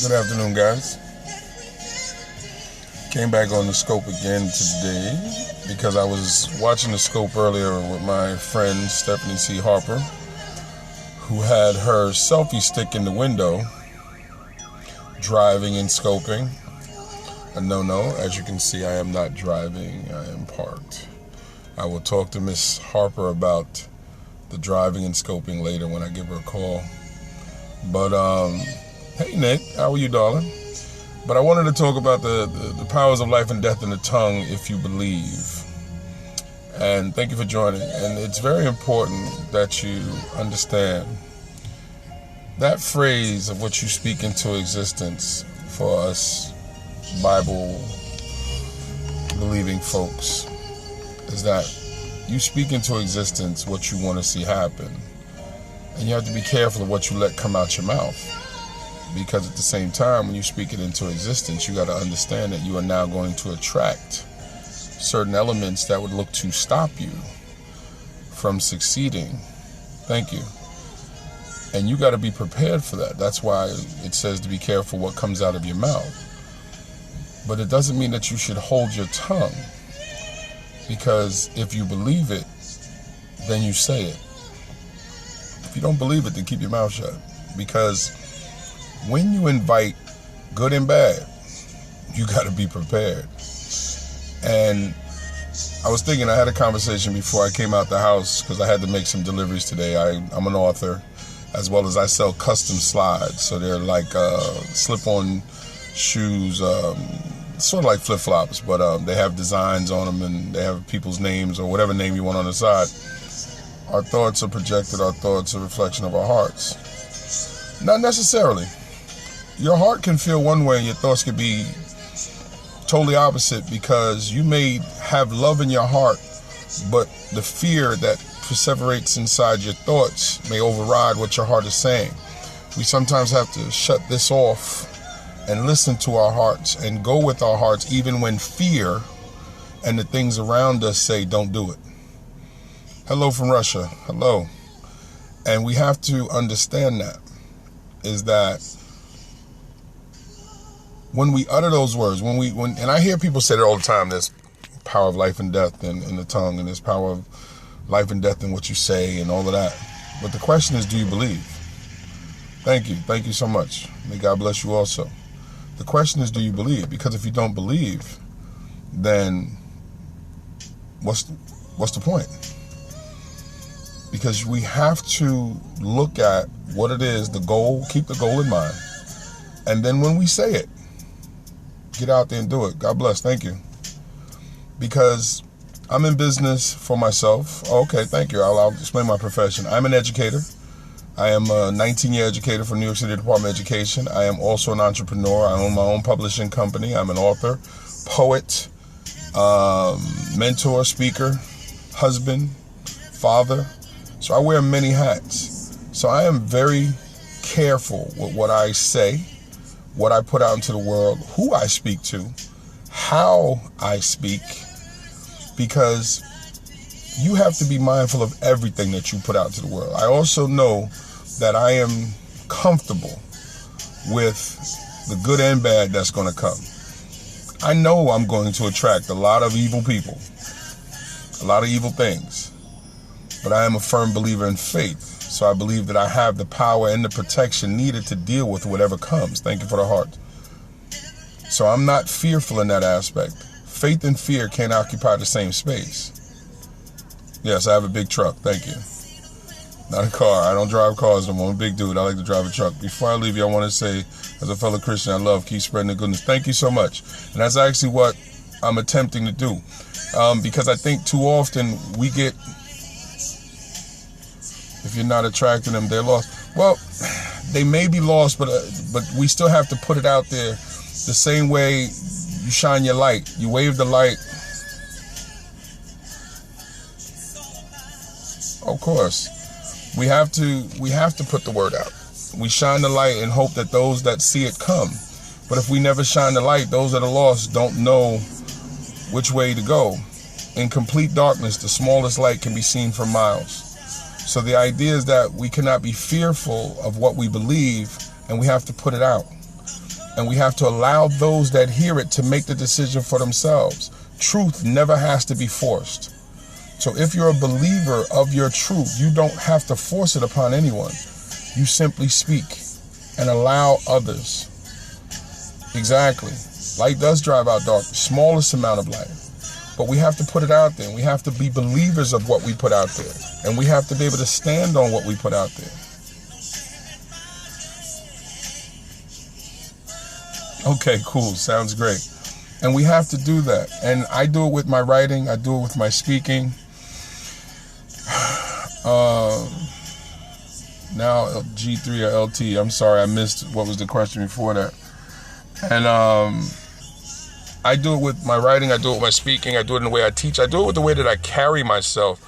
Good afternoon, guys. Came back on the scope again today because I was watching the scope earlier with my friend Stephanie C. Harper, who had her selfie stick in the window, driving and scoping. No, as you can see, I am not driving, I am parked. I will talk to Miss Harper about the driving and scoping later when I give her a call. But, hey Nick, how are you, darling? But I wanted to talk about the powers of life and death in the tongue, if you believe. And thank you for joining. And it's very important that you understand that phrase of what you speak into existence for us Bible-believing folks is that you speak into existence what you want to see happen. And you have to be careful of what you let come out your mouth. Because at the same time, when you speak it into existence, you got to understand that you are now going to attract certain elements that would look to stop you from succeeding. Thank you. And you got to be prepared for that. That's why it says to be careful what comes out of your mouth. But it doesn't mean that you should hold your tongue. Because if you believe it, then you say it. If you don't believe it, then keep your mouth shut. Because when you invite good and bad, you got to be prepared. And I was thinking, I had a conversation before I came out the house because I had to make some deliveries today. I'm an author, as well as I sell custom slides. So they're like slip-on shoes, sort of like flip-flops, but they have designs on them and they have people's names or whatever name you want on the side. Our thoughts are projected. Our thoughts are a reflection of our hearts. Not necessarily. Your heart can feel one way and your thoughts could be totally opposite, because you may have love in your heart, but the fear that perseverates inside your thoughts may override what your heart is saying. We sometimes have to shut this off and listen to our hearts and go with our hearts even when fear and the things around us say don't do it. Hello from Russia. Hello. And we have to understand that is that when we utter those words, and I hear people say that all the time, there's power of life and death in the tongue, and there's power of life and death in what you say and all of that. But the question is, do you believe? Thank you. Thank you so much. May God bless you also. The question is, do you believe? Because if you don't believe, then what's the point? Because we have to look at what it is, the goal, keep the goal in mind. And then when we say it, get out there and do it. God bless. Thank you. Because I'm in business for myself. Okay, thank you. I'll explain my profession. I'm an educator. I am a 19-year educator for New York City Department of Education. I am also an entrepreneur. I own my own publishing company. I'm an author, poet, mentor, speaker, husband, father. So I wear many hats. So I am very careful with what I say, what I put out into the world, who I speak to, how I speak, because you have to be mindful of everything that you put out to the world. I also know that I am comfortable with the good and bad that's going to come. I know I'm going to attract a lot of evil people, a lot of evil things, but I am a firm believer in faith. So I believe that I have the power and the protection needed to deal with whatever comes. Thank you for the heart. So I'm not fearful in that aspect. Faith and fear can't occupy the same space. Yes, I have a big truck. Thank you. Not a car. I don't drive cars no more. I'm a big dude. I like to drive a truck. Before I leave you, I want to say, as a fellow Christian, I love keep spreading the goodness. Thank you so much. And that's actually what I'm attempting to do. Because I think too often we get, if you're not attracting them, they're lost. Well, they may be lost, but we still have to put it out there the same way you shine your light. You wave the light. Of course. We have to put the word out. We shine the light and hope that those that see it come. But if we never shine the light, those that are lost don't know which way to go. In complete darkness, the smallest light can be seen for miles. So the idea is that we cannot be fearful of what we believe, and we have to put it out. And we have to allow those that hear it to make the decision for themselves. Truth never has to be forced. So if you're a believer of your truth, you don't have to force it upon anyone. You simply speak and allow others. Exactly. Light does drive out darkness, smallest amount of light. But we have to put it out there. We have to be believers of what we put out there. And we have to be able to stand on what we put out there. Okay, cool. Sounds great. And we have to do that. And I do it with my writing. I do it with my speaking. Now G3 or LT. I'm sorry, I missed what was the question before that. And I do it with my writing. I do it with my speaking. I do it in the way I teach. I do it with the way that I carry myself.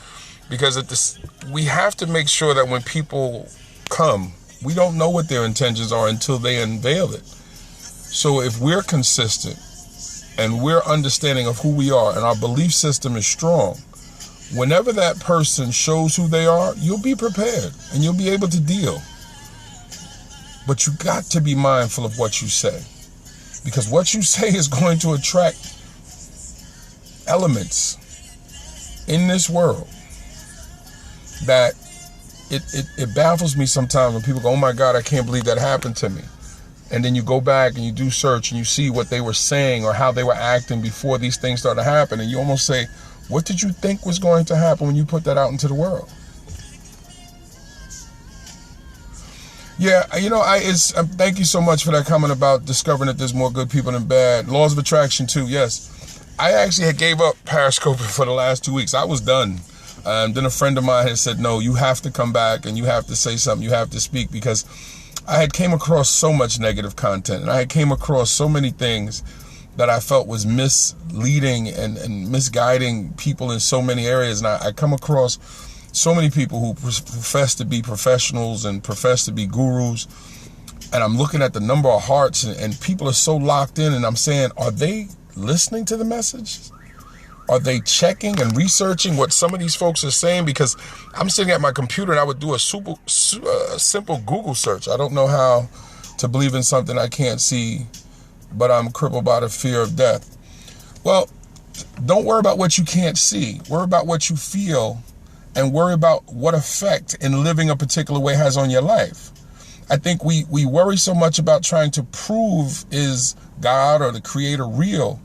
Because we have to make sure that when people come, we don't know what their intentions are until they unveil it. So if we're consistent and we're understanding of who we are and our belief system is strong, whenever that person shows who they are, you'll be prepared and you'll be able to deal. But you got to be mindful of what you say, because what you say is going to attract elements in this world that it baffles me sometimes when people go, oh my God, I can't believe that happened to me. And then you go back and you do search and you see what they were saying or how they were acting before these things started to happen. And you almost say, what did you think was going to happen when you put that out into the world? Yeah, thank you so much for that comment about discovering that there's more good people than bad. Laws of attraction too, yes. I actually had gave up Periscoping for the last 2 weeks. I was done. Then a friend of mine had said, no, you have to come back and you have to say something. You have to speak, because I had came across so much negative content, and I had came across so many things that I felt was misleading and misguiding people in so many areas. And I come across so many people who profess to be professionals and profess to be gurus. And I'm looking at the number of hearts and people are so locked in, and I'm saying, are they listening to the message? Are they checking and researching what some of these folks are saying? Because I'm sitting at my computer and I would do a simple Google search. I don't know how to believe in something I can't see, but I'm crippled by the fear of death. Well, don't worry about what you can't see. Worry about what you feel, and worry about what effect in living a particular way has on your life. I think we worry so much about trying to prove is God or the Creator real,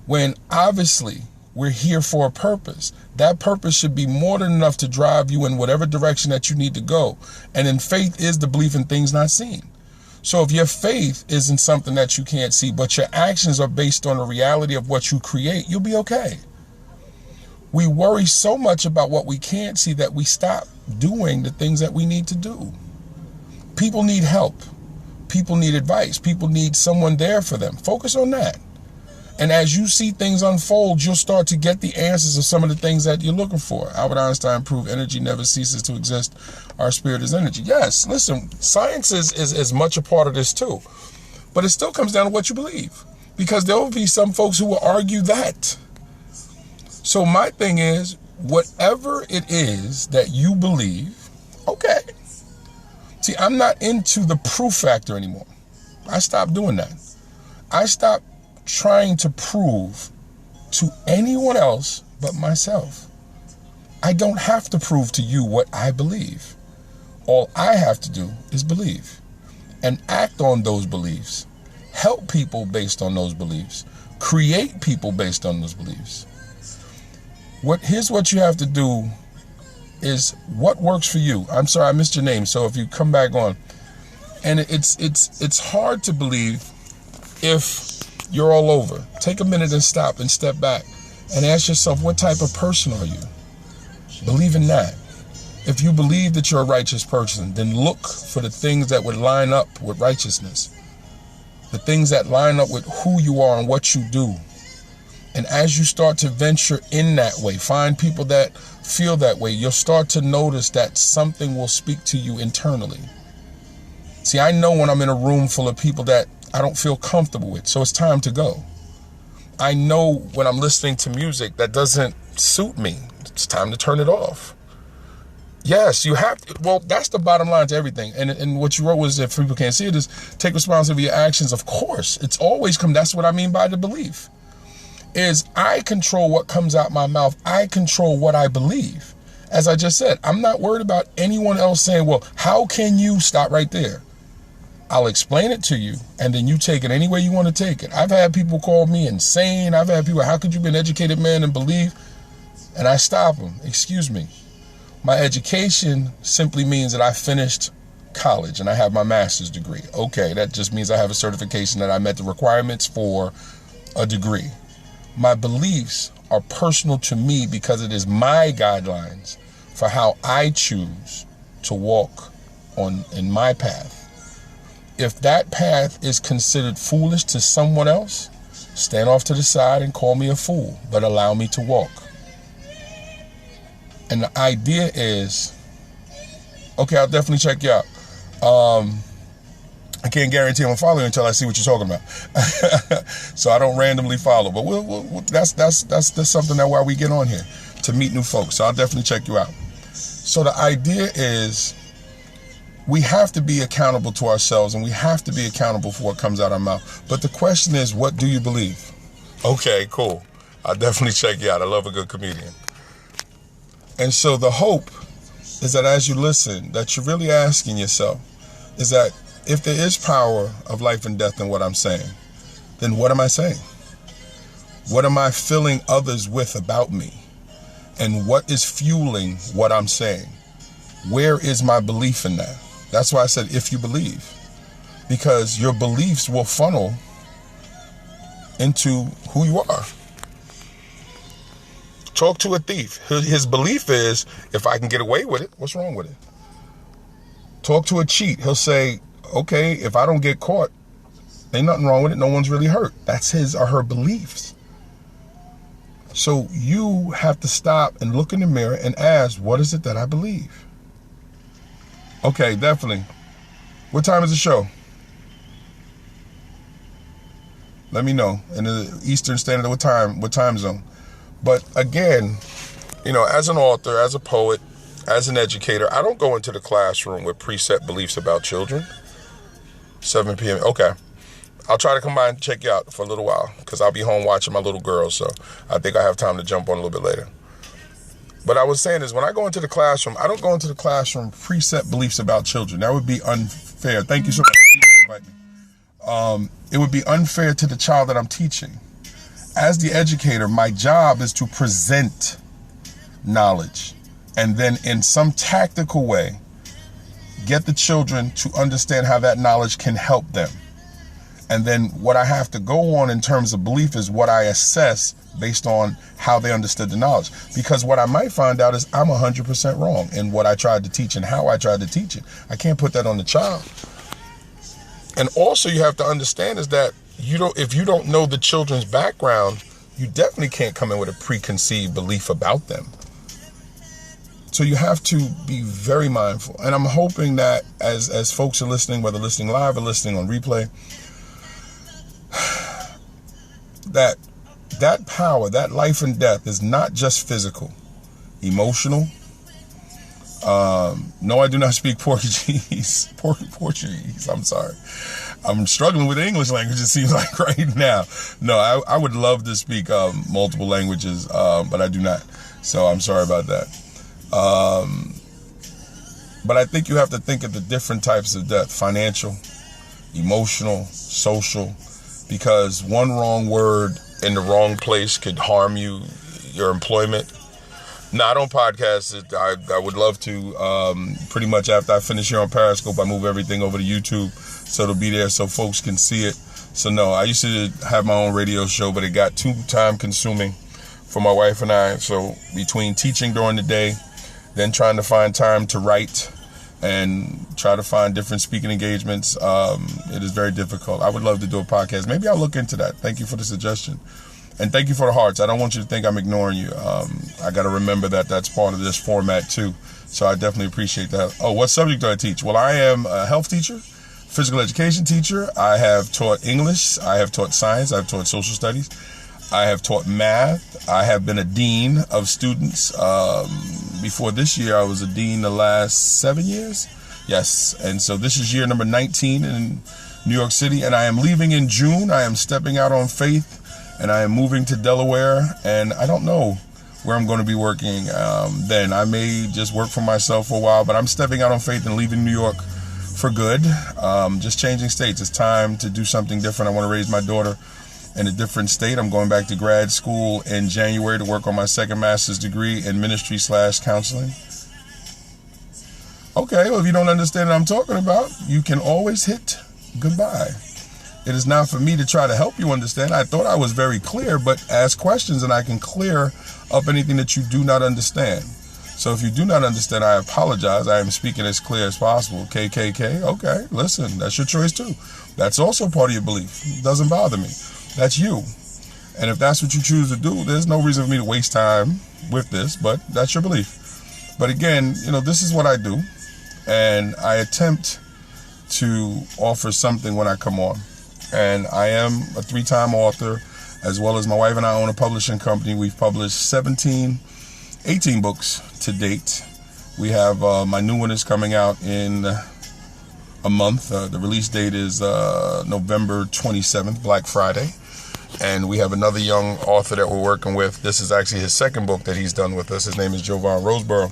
when obviously we're here for a purpose. That purpose should be more than enough to drive you in whatever direction that you need to go. And in faith is the belief in things not seen. So if your faith isn't something that you can't see, but your actions are based on the reality of what you create, you'll be okay. We worry so much about what we can't see that we stop doing the things that we need to do. People need help. People need advice. People need someone there for them. Focus on that. And as you see things unfold, you'll start to get the answers of some of the things that you're looking for. Albert Einstein proved energy never ceases to exist. Our spirit is energy. Yes, listen, science is much a part of this too. But it still comes down to what you believe. Because there will be some folks who will argue that. So my thing is, whatever it is that you believe, okay. See, I'm not into the proof factor anymore. I stopped doing that. I stopped trying to prove to anyone else but myself. I don't have to prove to you what I believe. All I have to do is believe and act on those beliefs, help people based on those beliefs, create people based on those beliefs. Here's what you have to do is what works for you. I'm sorry, I missed your name, so if you come back on. And it's hard to believe if you're all over. Take a minute and stop and step back and ask yourself, what type of person are you? Believe in that. If you believe that you're a righteous person, then look for the things that would line up with righteousness. The things that line up with who you are and what you do. And as you start to venture in that way, find people that feel that way, you'll start to notice that something will speak to you internally. See, I know when I'm in a room full of people that I don't feel comfortable with, so it's time to go. I know when I'm listening to music that doesn't suit me, it's time to turn it off. Yes, you have to. Well, that's the bottom line to everything. And what you wrote was, if people can't see it, is take responsibility for your actions. Of course, it's always come. That's what I mean by the belief. Is I control what comes out my mouth. I control what I believe. As I just said, I'm not worried about anyone else saying, well, how can you stop right there? I'll explain it to you, and then you take it any way you want to take it. I've had people call me insane. I've had people, how could you be an educated man and believe? And I stop them. Excuse me. My education simply means that I finished college and I have my master's degree. Okay, that just means I have a certification that I met the requirements for a degree. My beliefs are personal to me because it is my guidelines for how I choose to walk in my path. If that path is considered foolish to someone else, stand off to the side and call me a fool, but allow me to walk. And the idea is, okay, I'll definitely check you out. I can't guarantee I'm gonna follow you until I see what you're talking about. So I don't randomly follow. But that's something that why we get on here, to meet new folks. So I'll definitely check you out. So the idea is, we have to be accountable to ourselves, and we have to be accountable for what comes out our mouth. But the question is, what do you believe? Okay, cool. I'll definitely check you out. I love a good comedian. And so the hope is that as you listen, that you're really asking yourself, is that if there is power of life and death in what I'm saying, then what am I saying? What am I filling others with about me? And what is fueling what I'm saying? Where is my belief in that? That's why I said, if you believe, because your beliefs will funnel into who you are. Talk to a thief. His belief is, if I can get away with it, what's wrong with it? Talk to a cheat. He'll say, okay, if I don't get caught, ain't nothing wrong with it. No one's really hurt. That's his or her beliefs. So you have to stop and look in the mirror and ask, what is it that I believe? Okay, definitely. What time is the show? Let me know. In the Eastern Standard, what time zone? But again, you know, as an author, as a poet, as an educator, I don't go into the classroom with preset beliefs about children. 7 p.m. Okay. I'll try to come by and check you out for a little while, because I'll be home watching my little girl. So I think I have time to jump on a little bit later. But I was saying is, when I go into the classroom, I don't go into the classroom preset beliefs about children. That would be unfair. Thank you so much for inviting me. It would be unfair to the child that I'm teaching. As the educator, my job is to present knowledge, and then in some tactical way, get the children to understand how that knowledge can help them. And then what I have to go on in terms of belief is what I assess based on how they understood the knowledge. Because what I might find out is I'm 100% wrong in what I tried to teach and how I tried to teach it. I can't put that on the child. And also you have to understand is that if you don't know the children's background, you definitely can't come in with a preconceived belief about them. So you have to be very mindful. And I'm hoping that as folks are listening, whether listening live or listening on replay, that power, that life and death is not just physical, emotional. No, I do not speak Portuguese. Portuguese, I'm sorry. I'm struggling with the English language, it seems like right now. No, I would love to speak multiple languages, but I do not. So I'm sorry about that. But I think you have to think of the different types of death: financial, emotional, social, because one wrong word in the wrong place could harm you, your employment. Now, I don't podcast it. I would love to. Pretty much after I finish here on Periscope, I move everything over to YouTube, so it'll be there so folks can see it. So no, I used to have my own radio show, but it got too time consuming for my wife and I. So between teaching during the day, then trying to find time to write and try to find different speaking engagements, it is very difficult. I would love to do a podcast. Maybe I'll look into that. Thank you for the suggestion. And thank you for the hearts. I don't want you to think I'm ignoring you. I got to remember that that's part of this format too. So I definitely appreciate that. Oh, what subject do I teach? Well, I am a health teacher, physical education teacher. I have taught English. I have taught science. I've taught social studies. I have taught math. I have been a dean of students before this year, I was a dean the last 7 years. Yes, and so this is year number 19 in New York City, and I am leaving in June. I am stepping out on faith, and I am moving to Delaware, and I don't know where I'm going to be working then. I may just work for myself for a while, but I'm stepping out on faith and leaving New York for good. Just changing states. It's time to do something different. I want to raise my daughter in a different state. I'm going back to grad school in January to work on my second master's degree in ministry/counseling. Okay, well, if you don't understand what I'm talking about, you can always hit goodbye. It is not for me to try to help you understand. I thought I was very clear, but ask questions and I can clear up anything that you do not understand. So if you do not understand, I apologize. I am speaking as clear as possible. KKK, okay, listen, that's your choice too. That's also part of your belief. It doesn't bother me. That's you. And if that's what you choose to do, there's no reason for me to waste time with this, but that's your belief. But again, this is what I do. And I attempt to offer something when I come on. And I am a 3-time author, as well as my wife and I own a publishing company. We've published 18 books to date. We have my new one is coming out in a month. The release date is November 27th, Black Friday. And we have another young author that we're working with. This is actually his second book that he's done with us. His name is Jovan Roseborough.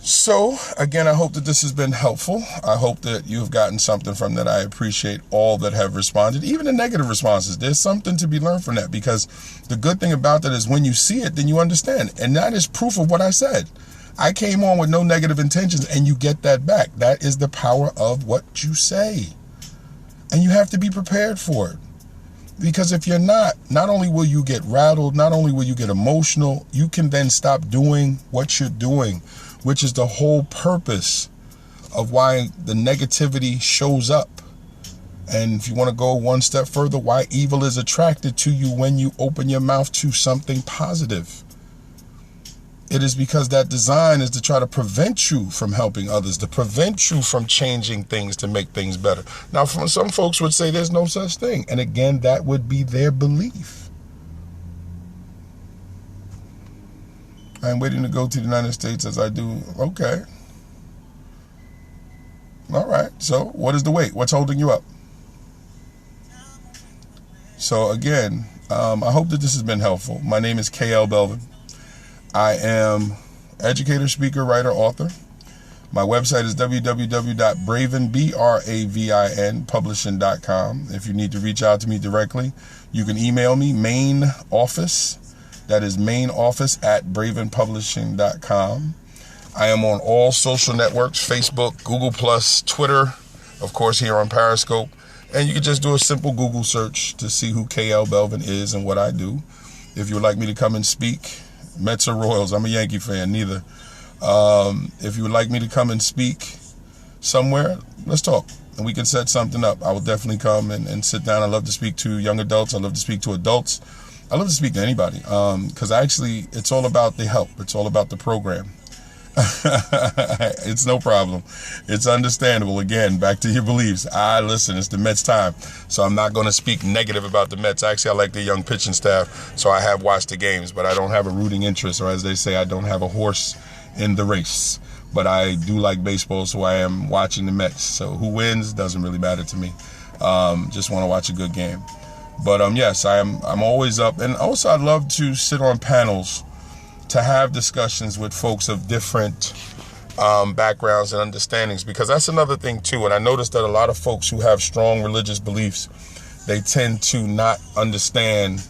So, again, I hope that this has been helpful. I hope that you've gotten something from that. I appreciate all that have responded, even the negative responses. There's something to be learned from that, because the good thing about that is when you see it, then you understand. And that is proof of what I said. I came on with no negative intentions, and you get that back. That is the power of what you say. And you have to be prepared for it. Because if you're not only will you get rattled, not only will you get emotional, you can then stop doing what you're doing, which is the whole purpose of why the negativity shows up. And if you want to go one step further, why evil is attracted to you when you open your mouth to something positive. It is because that design is to try to prevent you from helping others, to prevent you from changing things to make things better. Now, some folks would say there's no such thing. And again, that would be their belief. I'm waiting to go to the United States as I do. Okay. All right. So what is the wait? What's holding you up? So again, I hope that this has been helpful. My name is KLBELVIN. I am educator, speaker, writer, author. My website is www.bravin, publishing.com. If you need to reach out to me directly, you can email me, main office. That is mainoffice@bravenpublishing.com. I am on all social networks, Facebook, Google+, Twitter, of course, here on Periscope. And you can just do a simple Google search to see who KLBELVIN is and what I do. If you would like me to come and speak, Mets or Royals, I'm a Yankee fan, neither. If you would like me to come and speak somewhere, let's talk. And we can set something up. I will definitely come and sit down. I love to speak to young adults. I love to speak to adults. I love to speak to anybody, because actually it's all about the help. It's all about the program. It's no problem. It's understandable. Again, back to your beliefs. Listen, it's the Mets time, so I'm not going to speak negative about the Mets. Actually, I like the young pitching staff, so I have watched the games, but I don't have a rooting interest, or as they say, I don't have a horse in the race. But I do like baseball, so I am watching the Mets. So who wins doesn't really matter to me. Just want to watch a good game. But yes, I'm always up. And also I'd love to sit on panels to have discussions with folks of different backgrounds and understandings, because that's another thing too. And I noticed that a lot of folks who have strong religious beliefs, they tend to not understand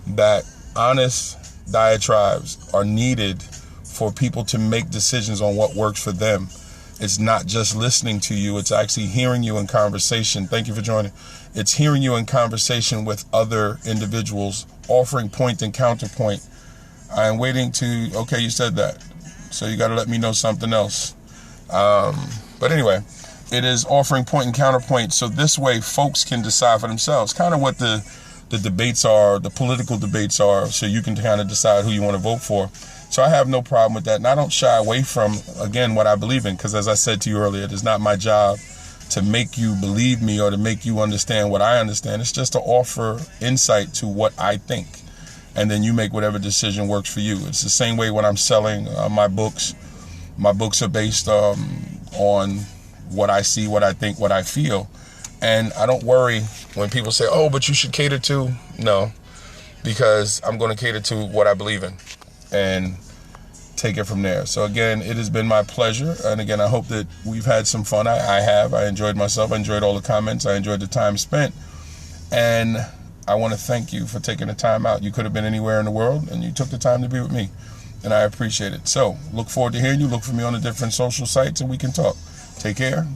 that honest diatribes are needed for people to make decisions on what works for them. It's not just listening to you. It's actually hearing you in conversation. Thank you for joining. It's hearing you in conversation with other individuals, offering point and counterpoint. I am waiting to, okay, you said that, so you got to let me know something else. But anyway, it is offering point and counterpoint, so this way folks can decide for themselves kind of what the debates are, the political debates are, so you can kind of decide who you want to vote for. So I have no problem with that. And I don't shy away from, again, what I believe in, because as I said to you earlier, it is not my job to make you believe me or to make you understand what I understand. It's just to offer insight to what I think. and then you make whatever decision works for you. It's the same way when I'm selling my books. My books are based on what I see, what I think, what I feel. And I don't worry when people say, oh, but you should cater to. No, because I'm going to cater to what I believe in and take it from there. So again, it has been my pleasure. And again, I hope that we've had some fun. I have. I enjoyed myself. I enjoyed all the comments. I enjoyed the time spent. And I want to thank you for taking the time out. You could have been anywhere in the world, and you took the time to be with me. And I appreciate it. So look forward to hearing you. Look for me on the different social sites, and we can talk. Take care.